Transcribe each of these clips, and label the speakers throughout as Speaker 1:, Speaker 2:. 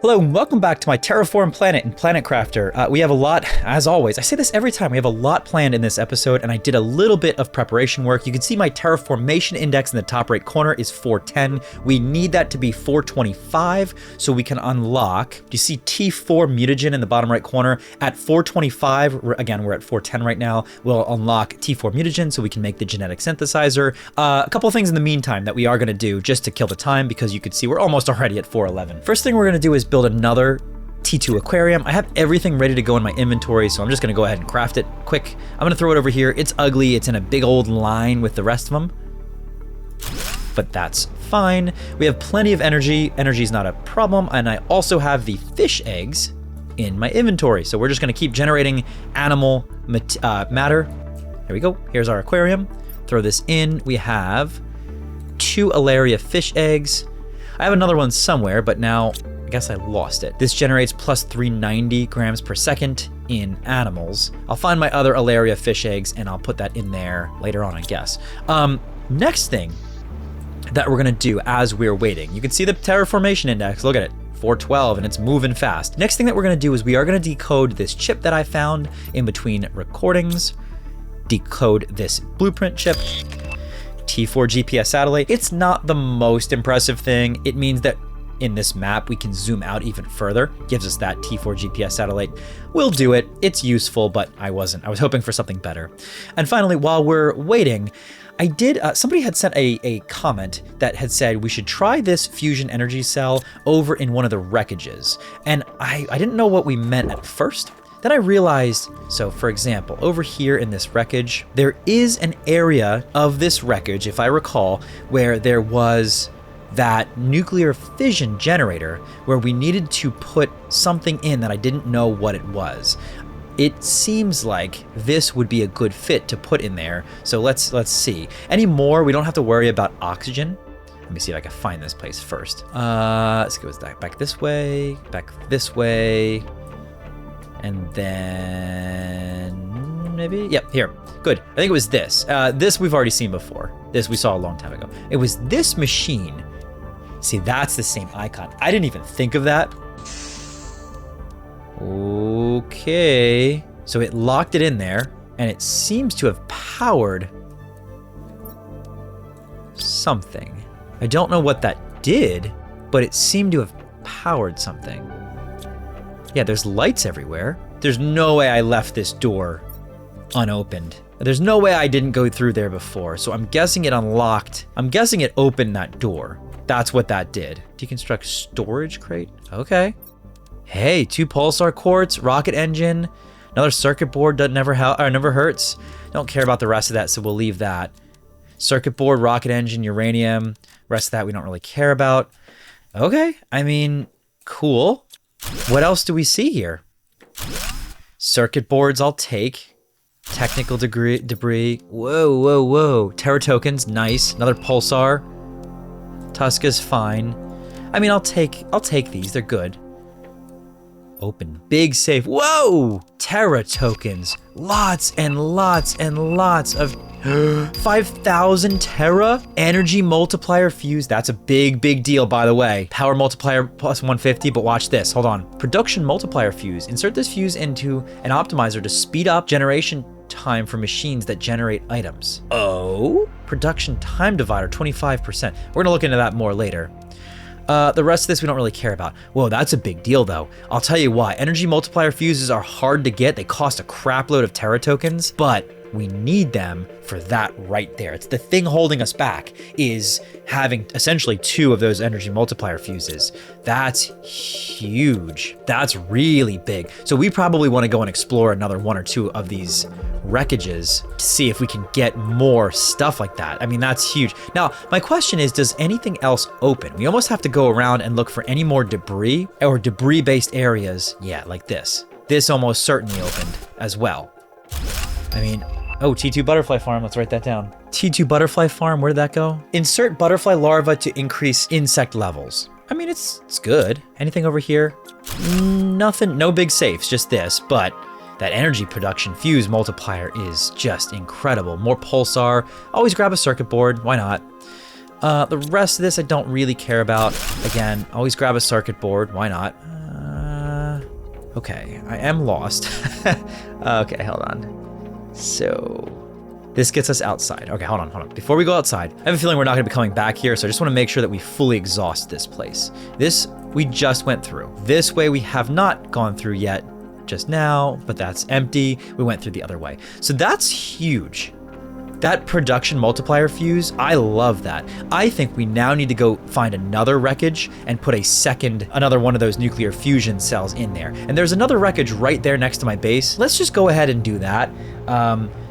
Speaker 1: Hello and welcome back to my terraform planet in Planet Crafter. We have a lot, as always, I say this every time, we have a lot planned in this episode and I did a little bit of preparation work. You can see my terraformation index in the top right corner is 410. We need that to be 425 so we can unlock, do you see T4 Mutagen in the bottom right corner? At 425, again, we're at 410 right now, we'll unlock T4 Mutagen so we can make the Genetic Synthesizer. A couple of things in the meantime that we are going to do just to kill the time because you can see we're almost already at 411. First thing we're going to do is build another T2 aquarium. I have everything ready to go in my inventory, so I'm just gonna go ahead and craft it quick. I'm gonna throw it over here. It's ugly, it's in a big old line with the rest of them, but that's fine. We have plenty of energy. Energy is not a problem, and I also have the fish eggs in my inventory, so we're just gonna keep generating animal matter. Here we go, here's our aquarium. Throw this in. We have 2 Alaria fish eggs. I have another one somewhere, but now I guess I lost it. This generates plus 390 grams per second in animals. I'll find my other Alaria fish eggs and I'll put that in there later on, I guess. Next thing that we're gonna do as we're waiting, you can see the terraformation index, look at it, 412, and it's moving fast. Next thing that we're gonna do is we are gonna decode this chip that I found in between recordings, decode this blueprint chip, T4 GPS satellite. It's not the most impressive thing. It means that in this map, we can zoom out even further. Gives us that T4 GPS satellite. We'll do it. It's useful, but I was hoping for something better. And finally, while we're waiting, I did, somebody had sent a comment that had said we should try this fusion energy cell over in one of the wreckages. And I didn't know what we meant at first. Then I realized, so for example, over here in this wreckage, there is an area of this wreckage, if I recall, where there was that nuclear fission generator where we needed to put something in that I didn't know what it was. It seems like this would be a good fit to put in there. So let's see. Any more? We don't have to worry about oxygen. Let me see if I can find this place first. Let's go back this way, and then maybe, yep, here. Good. I think it was this. This we've already seen before. This we saw a long time ago. It was this machine. See, that's the same icon. I didn't even think of that. Okay. So it locked it in there, and it seems to have powered something. I don't know what that did, but it seemed to have powered something. Yeah, there's lights everywhere. There's no way I left this door unopened. There's no way I didn't go through there before, so I'm guessing it unlocked. I'm guessing it opened that door. That's what that did. Deconstruct storage crate. Okay. Hey, 2 pulsar quartz, rocket engine, another circuit board that never hurts. Don't care about the rest of that, so we'll leave that. Circuit board, rocket engine, uranium. Rest of that we don't really care about. Okay, I mean, cool. What else do we see here? Circuit boards I'll take. Technical debris. Whoa. Terra Tokens, nice. Another pulsar. Tuska's fine. I mean, I'll take these. They're good. Open. Big safe. Whoa! Terra Tokens. Lots and lots and lots of 5,000 Terra energy multiplier fuse. That's a big deal, by the way. Power multiplier plus 150, but watch this. Hold on. Production multiplier fuse. Insert this fuse into an optimizer to speed up generation time for machines that generate items. Oh? Production time divider, 25%. We're gonna look into that more later. The rest of this we don't really care about. Whoa, that's a big deal though. I'll tell you why. Energy multiplier fuses are hard to get. They cost a crap load of Terra tokens, but we need them for that right there. It's the thing holding us back, is having essentially 2 of those energy multiplier fuses. That's huge. That's really big. So we probably want to go and explore another 1 or 2 of these wreckages to see if we can get more stuff like that. I mean, that's huge. Now, my question is, does anything else open? We almost have to go around and look for any more debris or debris-based areas. Yeah, like this. This almost certainly opened as well. I mean, oh, T2 butterfly farm, let's write that down. T2 butterfly farm, where did that go? Insert butterfly larva to increase insect levels. I mean, it's good. Anything over here? Nothing, no big safes, just this, but that energy production fuse multiplier is just incredible. More pulsar, always grab a circuit board, why not? The rest of this I don't really care about. Again, always grab a circuit board. Why not? Okay, I am lost. Okay, hold on. So this gets us outside. Okay, hold on. Before we go outside, I have a feeling we're not gonna be coming back here, so I just wanna make sure that we fully exhaust this place. This we just went through. This way we have not gone through yet just now, but that's empty. We went through the other way. So that's huge. That production multiplier fuse, I love that. I think we now need to go find another wreckage and put another one of those nuclear fusion cells in there. And there's another wreckage right there next to my base. Let's just go ahead and do that.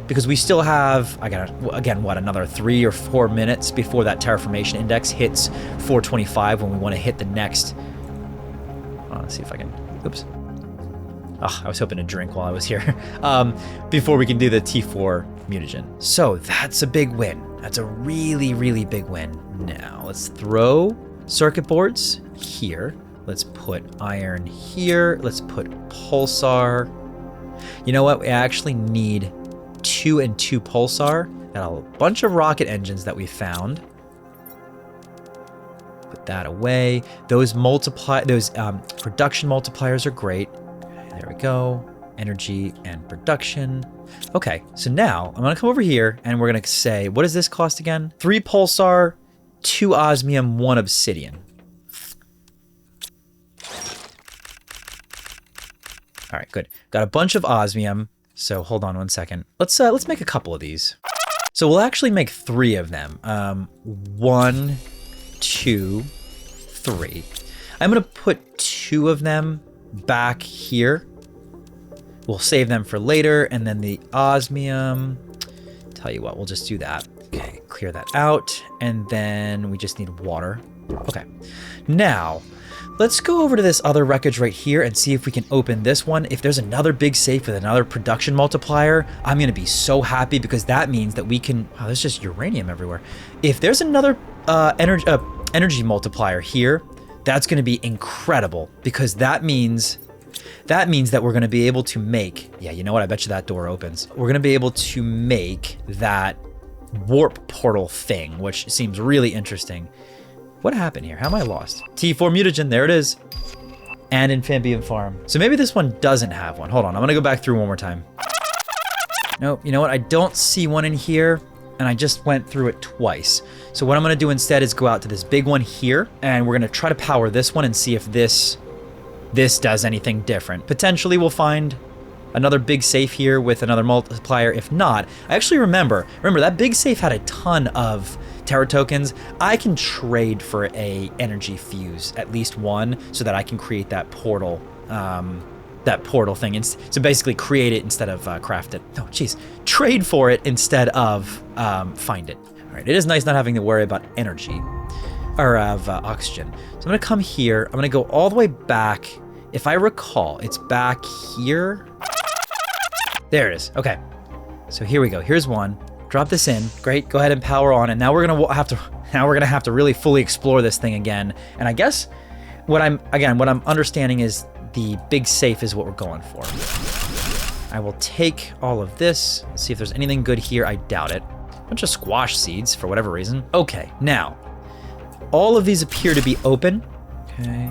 Speaker 1: Because we still have, again, what, another 3 or 4 minutes before that terraformation index hits 425 when we want to hit the next. Let's see if I can, oops. Oh, I was hoping to drink while I was here. Before we can do the T4 Mutagen. So that's a big win. That's a really, really big win. Now let's throw circuit boards here. Let's put iron here. Let's put pulsar. You know what? We actually need 2 and 2 pulsar. Got a bunch of rocket engines that we found. Put that away. Those production multipliers are great. There we go. Energy and production. Okay, so now I'm gonna come over here and we're gonna say, what does this cost again? 3 pulsar, 2 osmium, 1 obsidian. All right, good. Got a bunch of osmium. So hold on 1 second. Let's make a couple of these. So we'll actually make 3 of them. 1, 2, 3. I'm gonna put 2 of them back here. We'll save them for later, and then the osmium, tell you what, we'll just do that. Okay, clear that out, and then we just need water. Okay, now let's go over to this other wreckage right here and see if we can open this one. If there's another big safe with another production multiplier, I'm gonna be so happy because that means that we can, wow, there's just uranium everywhere. If there's another energy multiplier here, that's gonna be incredible because that means that we're gonna be able to make, yeah, you know what, I bet you that door opens. We're gonna be able to make that warp portal thing, which seems really interesting. What happened here? How am I lost? T4 Mutagen, there it is. And Amphibian farm. So maybe this one doesn't have one. Hold on, I'm gonna go back through one more time. Nope, you know what? I don't see one in here, and I just went through it twice. So what I'm gonna do instead is go out to this big one here, and we're gonna try to power this one and see if this does anything different. Potentially we'll find another big safe here with another multiplier. If not, I actually remember that big safe had a ton of Terra Tokens. I can trade for a energy fuse, at least one, so that I can create that portal thing. And so basically create it instead of craft it. Oh, geez. Trade for it instead of find it. All right, it is nice not having to worry about energy or of oxygen. So I'm gonna come here. I'm gonna go all the way back. If I recall, it's back here. There it is. Okay. So here we go. Here's one. Drop this in. Great. Go ahead and power on. And now we're gonna have to really fully explore this thing again. And I guess what I'm understanding is the big safe is what we're going for. I will take all of this. See if there's anything good here. I doubt it. A bunch of squash seeds for whatever reason. Okay. Now, all of these appear to be open. Okay.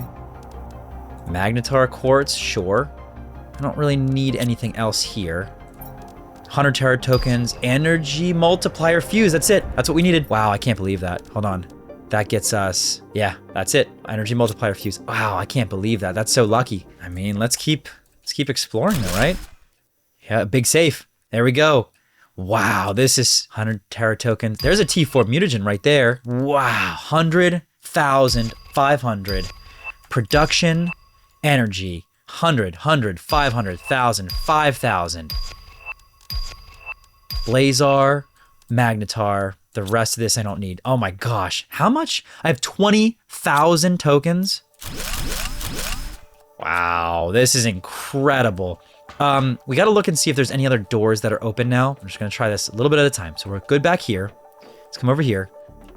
Speaker 1: Magnetar quartz, sure. I don't really need anything else here. 100 Terra Tokens, energy multiplier fuse, that's it. That's what we needed. Wow, I can't believe that. Hold on. That gets us, yeah, that's it. Energy multiplier fuse. Wow, I can't believe that. That's so lucky. I mean, let's keep exploring though, right? Yeah, big safe. There we go. Wow, this is 100 Terra Tokens. There's a T4 Mutagen right there. Wow, 100,500. Production, energy, 100, 500, 1,000, 5,000. Blazar, Magnetar, the rest of this I don't need. Oh my gosh, how much? I have 20,000 tokens. Wow, this is incredible. We gotta look and see if there's any other doors that are open now. I'm just gonna try this a little bit at a time. So we're good back here. Let's come over here.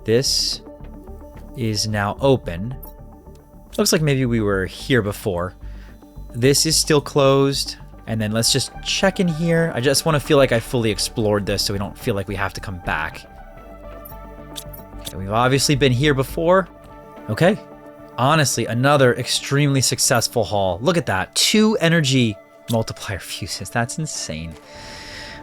Speaker 1: This is now open. Looks like maybe we were here before. This is still closed. And then let's just check in here. I just want to feel like I fully explored this so we don't feel like we have to come back. We've obviously been here before. Okay. Honestly, another extremely successful haul. Look at that. 2 energy multiplier fuses. That's insane.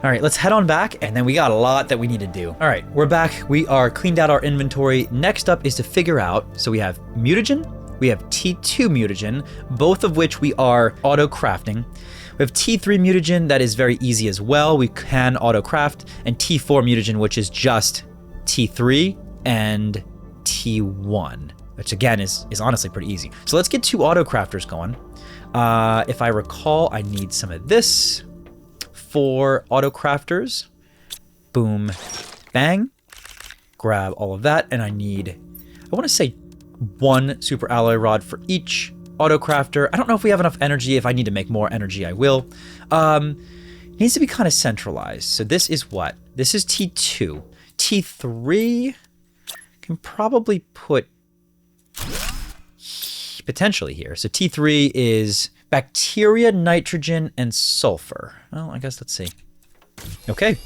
Speaker 1: All right, let's head on back, and then we got a lot that we need to do. All right, we're back. We are cleaned out our inventory. Next up is to figure out, so we have mutagen, we have T2 mutagen, both of which we are auto-crafting. We have T3 mutagen, that is very easy as well. We can auto-craft, and T4 mutagen, which is just T3 and T1, which again is honestly pretty easy. So let's get 2 auto-crafters going. If I recall, I need some of this. 4 auto-crafters. Boom, bang. Grab all of that, and I want to say 1 super alloy rod for each auto-crafter. I don't know if we have enough energy. If I need to make more energy, I will. It needs to be kind of centralized. So this is what? This is T2. T3 can probably put potentially here. So T3 is bacteria, nitrogen, and sulfur. Well, I guess let's see. Okay.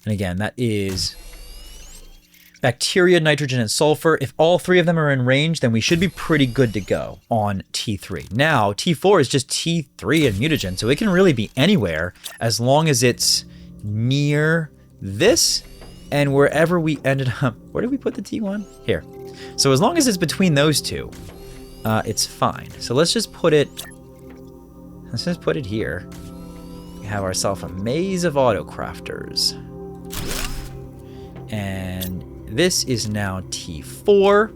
Speaker 1: And again, that is bacteria, nitrogen, and sulfur. If all 3 of them are in range, then we should be pretty good to go on T3. Now, T4 is just T3 and mutagen, so it can really be anywhere as long as it's near this and wherever we ended up. Where did we put the T1? Here. So as long as it's between those 2, it's fine. So let's just put it here. We have ourselves a maze of auto-crafters. And this is now T4.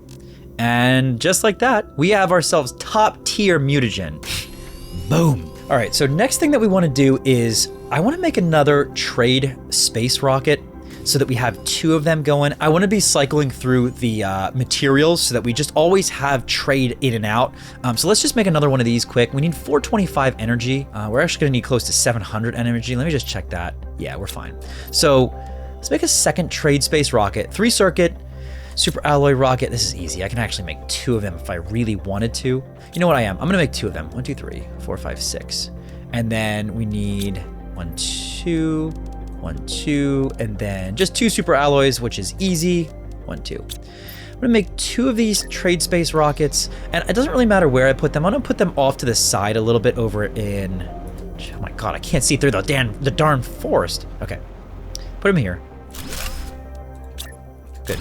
Speaker 1: And just like that, we have ourselves top tier mutagen. Boom. All right, so next thing that we want to do is I want to make another trade space rocket so that we have 2 of them going. I want to be cycling through the materials so that we just always have trade in and out. So let's just make another one of these quick. We need 425 energy. We're actually going to need close to 700 energy. Let me just check that. Yeah, we're fine. So let's make a second trade space rocket. 3 circuit, super alloy rocket. This is easy. I can actually make 2 of them if I really wanted to. You know what I am? I'm going to make 2 of them. 1, 2, 3, 4, 5, 6. And then we need 1, 2, 1, 2, and then just 2 super alloys, which is easy. 1, 2. I'm gonna make 2 of these trade space rockets, and it doesn't really matter where I put them. I'm gonna put them off to the side a little bit over in. Oh my god, I can't see through the darn forest. Okay, put them here. Good.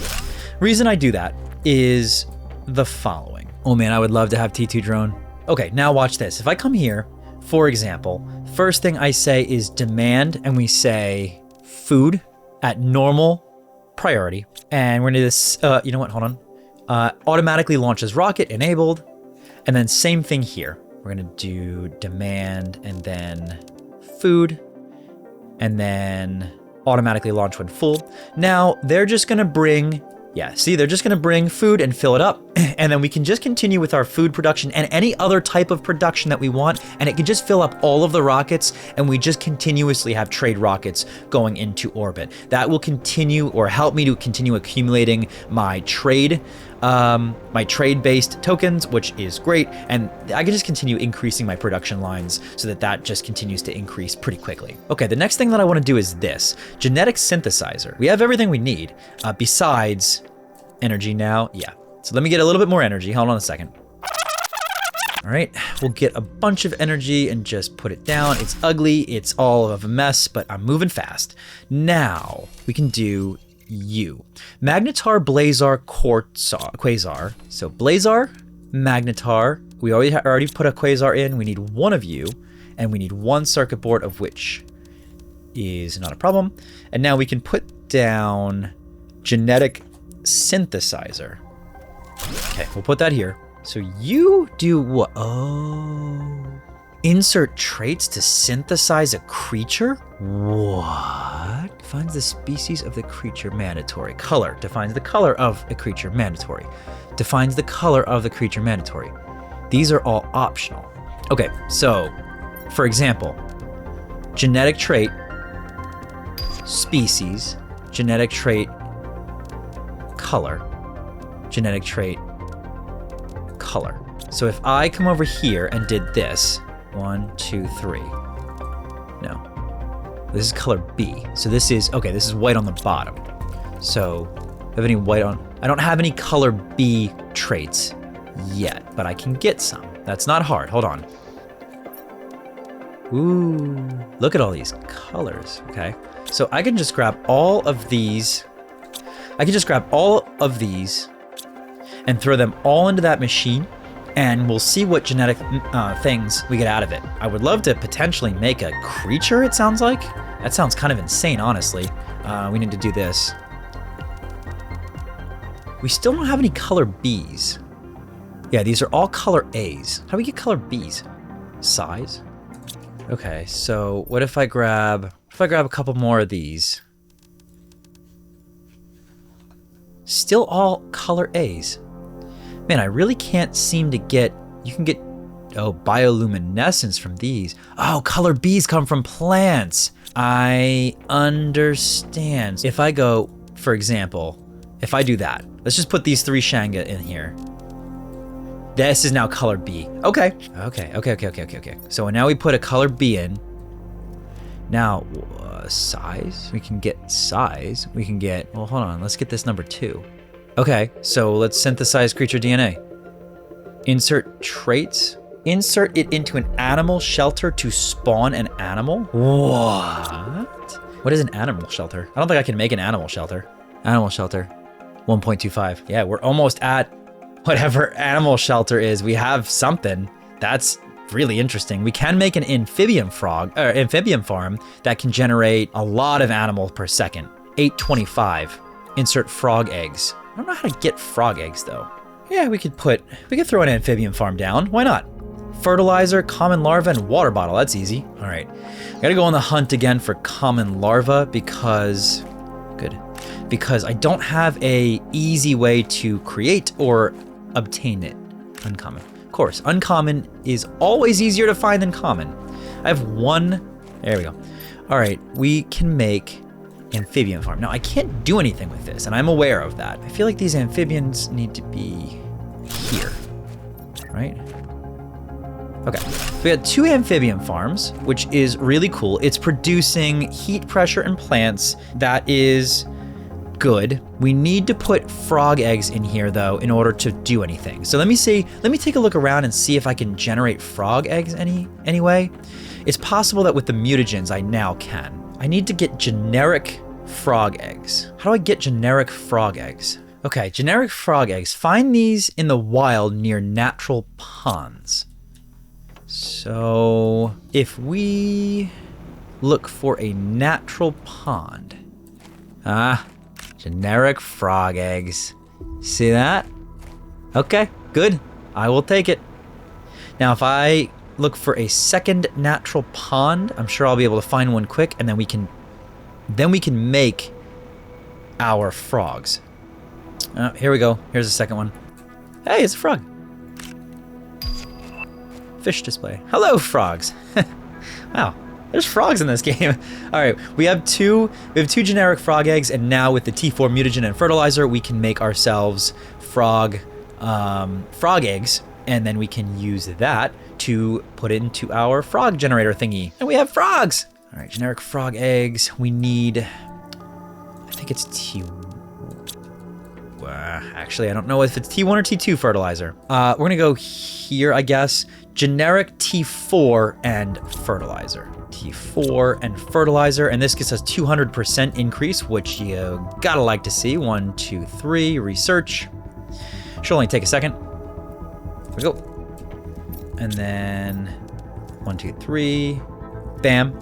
Speaker 1: Reason I do that is the following. Oh man, I would love to have T2 drone. Okay, now watch this. If I come here, for example, first thing I say is demand, and we say food at normal priority. And we're gonna do this, you know what, hold on. Automatically launches rocket, enabled. And then same thing here. We're gonna do demand and then food, and then automatically launch when full. Now they're just gonna bring, yeah, see, they're just gonna bring food and fill it up. And then we can just continue with our food production and any other type of production that we want. And it can just fill up all of the rockets, and we just continuously have trade rockets going into orbit. That will continue or help me to continue accumulating my trade based tokens, which is great. And I can just continue increasing my production lines so that that just continues to increase pretty quickly. Okay, the next thing that I want to do is this genetic synthesizer. We have everything we need besides energy now. Yeah. So let me get a little bit more energy. Hold on a second. All right, we'll get a bunch of energy and just put it down. It's ugly, it's all of a mess, but I'm moving fast. Now we can do you. Magnetar, Blazar, Quasar. So Blazar, Magnetar. We already put a Quasar in. We need 1 of you, and we need 1 circuit board, of which is not a problem. And now we can put down Genetic Synthesizer. Okay, we'll put that here. So you do what? Oh. Insert traits to synthesize a creature? What? Defines the species of the creature, mandatory. Color. Defines the color of a creature, mandatory. Defines the color of the creature, mandatory. These are all optional. Okay, so, for example, genetic trait, species, genetic trait, color, genetic trait, color. So if I come over here and did this, 1, 2, 3. No. This is color B. So this is, okay, this is white on the bottom. So, do I have any white on? I don't have any color B traits yet, but I can get some. That's not hard. Hold on. Ooh, look at all these colors. Okay, so I can just grab all of these. I can just grab all of these and throw them all into that machine, and we'll see what genetic things we get out of it. I would love to potentially make a creature, it sounds like. That sounds kind of insane, honestly. We need to do this. We still don't have any color Bs. Yeah, these are all color As. How do we get color Bs? Size? Okay, so what if I grab a couple more of these? Still all color As. Man, I really can't seem to get, you can get, oh, bioluminescence from these. Oh, color Bs come from plants. I understand. If I go, for example, if I do that, let's just put these 3 Shanga in here. This is now color B. Okay. So now we put a color B in. Now, size, we can get size. We can get, well, hold on, let's get this number 2. Okay, so let's synthesize creature DNA. Insert traits. Insert it into an animal shelter to spawn an animal? What? What is an animal shelter? I don't think I can make an animal shelter. Animal shelter, 1.25. Yeah, we're almost at whatever animal shelter is. We have something. That's really interesting. We can make an amphibian farm that can generate a lot of animal per second. 825. Insert frog eggs. I don't know how to get frog eggs though. Yeah, we could throw an amphibian farm down. Why not? Fertilizer, common larva, and water bottle. That's easy. All right, gotta go on the hunt again for common larva because I don't have a easy way to create or obtain it. Uncommon. Of course, uncommon is always easier to find than common. I have one. There we go. All right, we can make amphibian farm. Now I can't do anything with this, and I'm aware of that. I feel like these amphibians need to be here, right? Okay, we had 2 amphibian farms, which is really cool. It's producing heat, pressure, and plants. That is good. We need to put frog eggs in here though in order to do anything. So let me take a look around and see if I can generate frog eggs anyway. It's possible that with the mutagens I now can. I need to get generic frog eggs. How do I get generic frog eggs? Okay, generic frog eggs. Find these in the wild near natural ponds. So if we look for a natural pond, generic frog eggs. See that? Okay, good. I will take it. Now, if I look for a second natural pond, I'm sure I'll be able to find one quick, and then we can make our frogs. Here we go. Here's the second one. Hey, it's a frog. Fish display. Hello, frogs. Wow, there's frogs in this game. All right, we have two generic frog eggs, and now with the T4 Mutagen and fertilizer, we can make ourselves frog eggs, and then we can use that to put it into our frog generator thingy, and we have frogs. All right, generic frog eggs. We need, I think it's actually, I don't know if it's T1 or T2 fertilizer. We're gonna go here, I guess. Generic T4 and fertilizer. T4 and fertilizer, and this gets us 200% increase, which you gotta like to see. 1, 2, 3, research. Should only take a second. Here we go. And then 1, 2, 3, bam.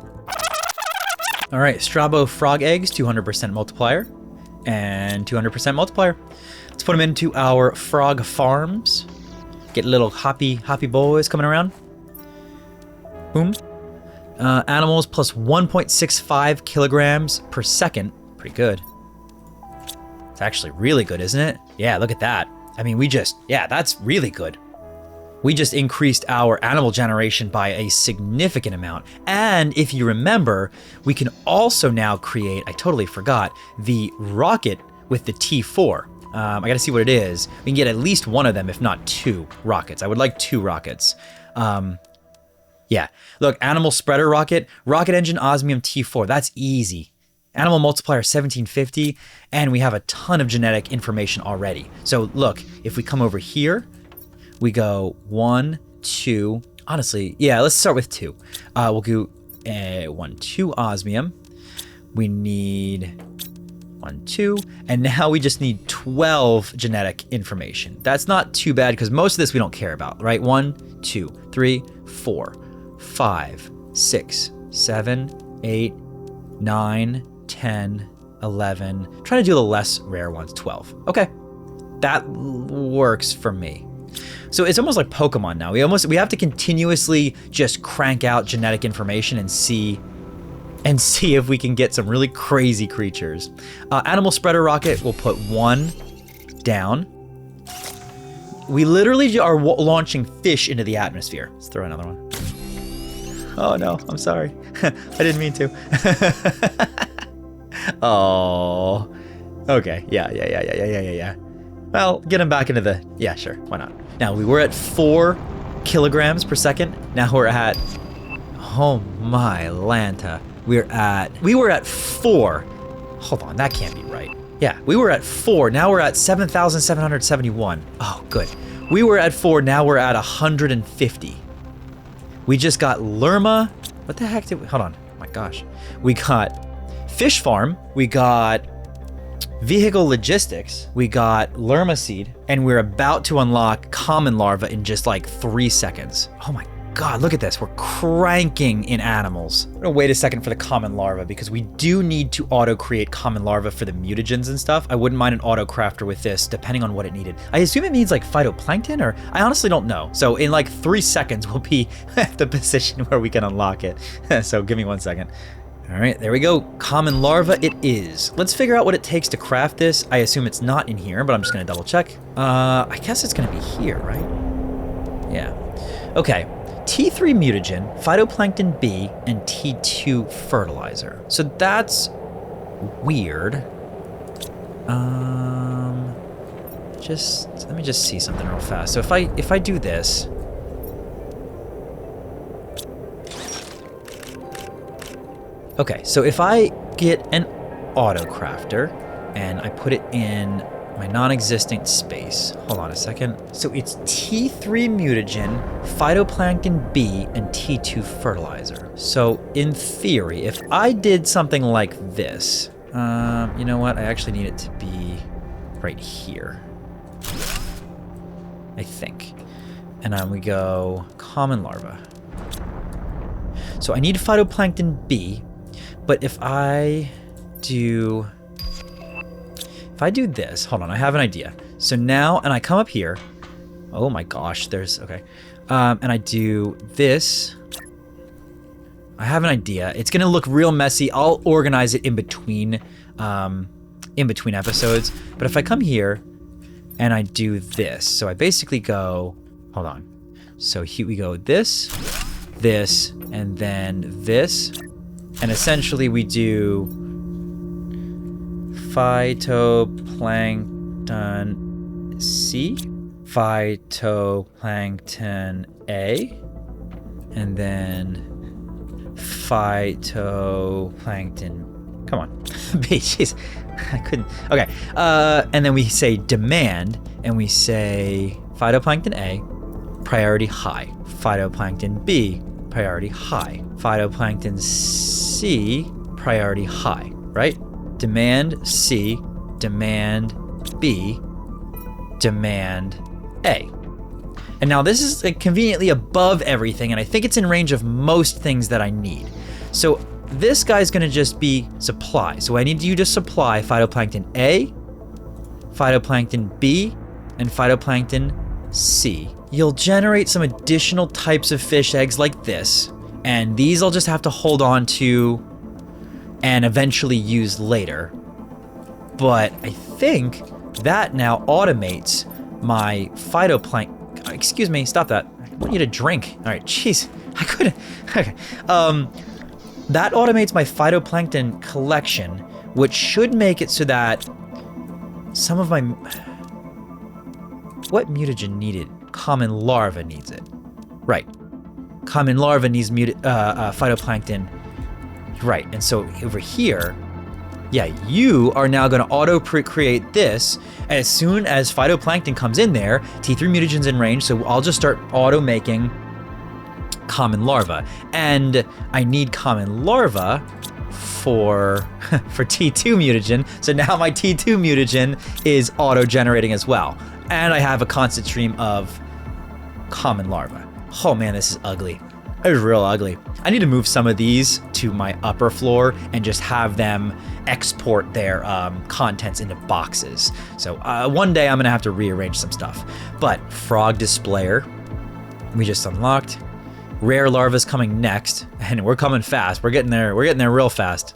Speaker 1: All right, Strabo frog eggs, 200% multiplier, and 200% multiplier. Let's put them into our frog farms. Get little hoppy boys coming around. Boom. Animals plus 1.65 kilograms per second. Pretty good. It's actually really good, isn't it? Yeah, look at that. I mean, that's really good. We just increased our animal generation by a significant amount. And if you remember, we can also now create, I totally forgot, the rocket with the T4. I gotta see what it is. We can get at least one of them, if not 2 rockets. I would like 2 rockets. Yeah, look, animal spreader rocket, rocket engine, osmium T4. That's easy. Animal multiplier 1750, and we have a ton of genetic information already. So look, if we come over here, we go 1, 2. Honestly, yeah, let's start with 2. We'll do 1, 2 osmium. We need 1, 2, and now we just need 12 genetic information. That's not too bad because most of this we don't care about, right? 1, 2, 3, 4, 5, 6, 7, 8, 9, 10, 11. Try to do the less rare ones, 12. Okay, that works for me. So it's almost like Pokemon now. We have to continuously just crank out genetic information and see if we can get some really crazy creatures. Animal spreader rocket, we'll put 1 down. We literally are launching fish into the atmosphere. Let's throw another one. Oh no, I'm sorry. I didn't mean to. Oh, okay. Yeah. Well, get him back into the, yeah, sure, why not? Now, we were at 4 kilograms per second. Now we're at, oh my Lanta. We were at 4. Hold on, that can't be right. Yeah, we were at 4. Now we're at 7,771. Oh, good. We were at 4. Now we're at 150. We just got Lerma. What the heck did we, hold on. Oh my gosh. We got Fish Farm. We got Vehicle Logistics. We got Lerma Seed. And we're about to unlock Common Larva in just like 3 seconds. Oh my God, look at this. We're cranking in animals. I'm gonna wait a second for the Common Larva because we do need to auto-create Common Larva for the mutagens and stuff. I wouldn't mind an auto-crafter with this, depending on what it needed. I assume it means like phytoplankton, or I honestly don't know. So in like 3 seconds, we'll be at the position where we can unlock it. So give me 1 second. All right, there we go. Common Larva it is. Let's figure out what it takes to craft this. I assume it's not in here, but I'm just gonna double check. I guess it's gonna be here, right? Yeah. Okay. T3 Mutagen, Phytoplankton B, and T2 Fertilizer. So that's weird. Let me just see something real fast. So if I do this, okay. So if I get an auto crafter and I put it in my non-existent space. Hold on a second. So it's T3 Mutagen, Phytoplankton B, and T2 Fertilizer. So in theory, if I did something like this, you know what? I actually need it to be right here. I think. And then we go Common Larva. So I need Phytoplankton B, but if I do this, hold on, I have an idea. So now, and I come up here, oh my gosh, okay. And I do this, I have an idea. It's gonna look real messy. I'll organize it in between episodes. But if I come here and I do this, so I basically go, hold on. So here we go, this, and then this, and essentially we do Phytoplankton C, Phytoplankton A, and then Phytoplankton, come on, B, jeez, I couldn't, okay, and then we say demand, and we say Phytoplankton A, priority high, Phytoplankton B, priority high, Phytoplankton C, priority high, right? Demand C, demand B, demand A. And now this is like conveniently above everything, and I think it's in range of most things that I need. So this guy's gonna just be supply. So I need you to supply Phytoplankton A, Phytoplankton B, and Phytoplankton C. You'll generate some additional types of fish eggs like this, and these I'll just have to hold on to and eventually use later. But I think that now automates my phytoplankton. Excuse me, stop that. I want you to drink. All right, jeez, I couldn't. Okay. That automates my phytoplankton collection, which should make it so that some of my... What mutagen needed? Common Larva needs it. Right. Common Larva needs phytoplankton. Right, and so over here, Yeah, you are now going to auto-create this as soon as phytoplankton comes in there. T3 mutagen's in range, so I'll just start auto-making common larva. And I need common larva for T2 mutagen, so now my T2 mutagen is auto-generating as well. And I have a constant stream of common larva. Oh man, this is ugly. It is real ugly. I need to move some of these to my upper floor and just have them export their contents into boxes. So one day I'm gonna have to rearrange some stuff. But frog displayer, we just unlocked. Rare larva's coming next, and we're coming fast. We're getting there real fast.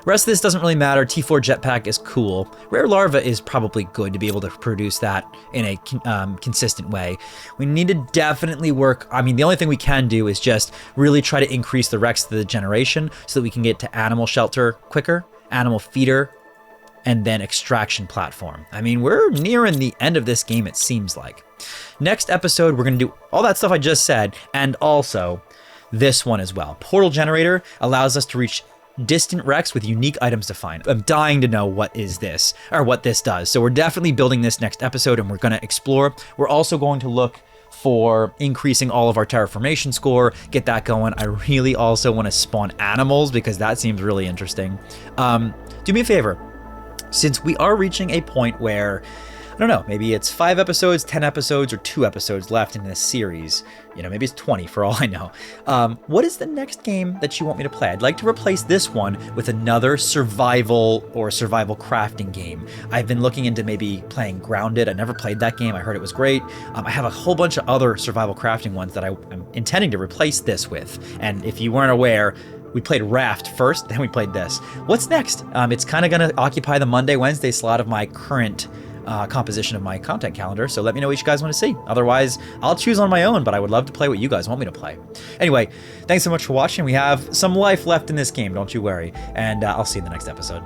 Speaker 1: Rest of this doesn't really matter. T4 jetpack is cool. Rare larva is probably good to be able to produce that in a consistent way. We need to definitely work. I mean, the only thing we can do is just really try to increase the rest of the generation so that we can get to animal shelter quicker, animal feeder, and then extraction platform. I mean, we're nearing the end of this game, it seems like. Next episode, we're gonna do all that stuff I just said, and also this one as well. Portal generator allows us to reach distant wrecks with unique items to find. I'm dying to know what is this, or what this does. So we're definitely building this next episode, and we're gonna explore. We're also going to look for increasing all of our terraformation score, get that going. I really also want to spawn animals because that seems really interesting. Do me a favor. Since we are reaching a point where, I don't know, maybe it's 5 episodes, 10 episodes, or 2 episodes left in this series. You know, maybe it's 20 for all I know. What is the next game that you want me to play? I'd like to replace this one with another survival or survival crafting game. I've been looking into maybe playing Grounded. I never played that game. I heard it was great. I have a whole bunch of other survival crafting ones that I'm intending to replace this with. And if you weren't aware, we played Raft first, then we played this. What's next? It's kind of going to occupy the Monday, Wednesday slot of my current composition of my content calendar, so let me know what you guys want to see. Otherwise, I'll choose on my own, but I would love to play what you guys want me to play. Anyway, thanks so much for watching. We have some life left in this game, don't you worry, and I'll see you in the next episode.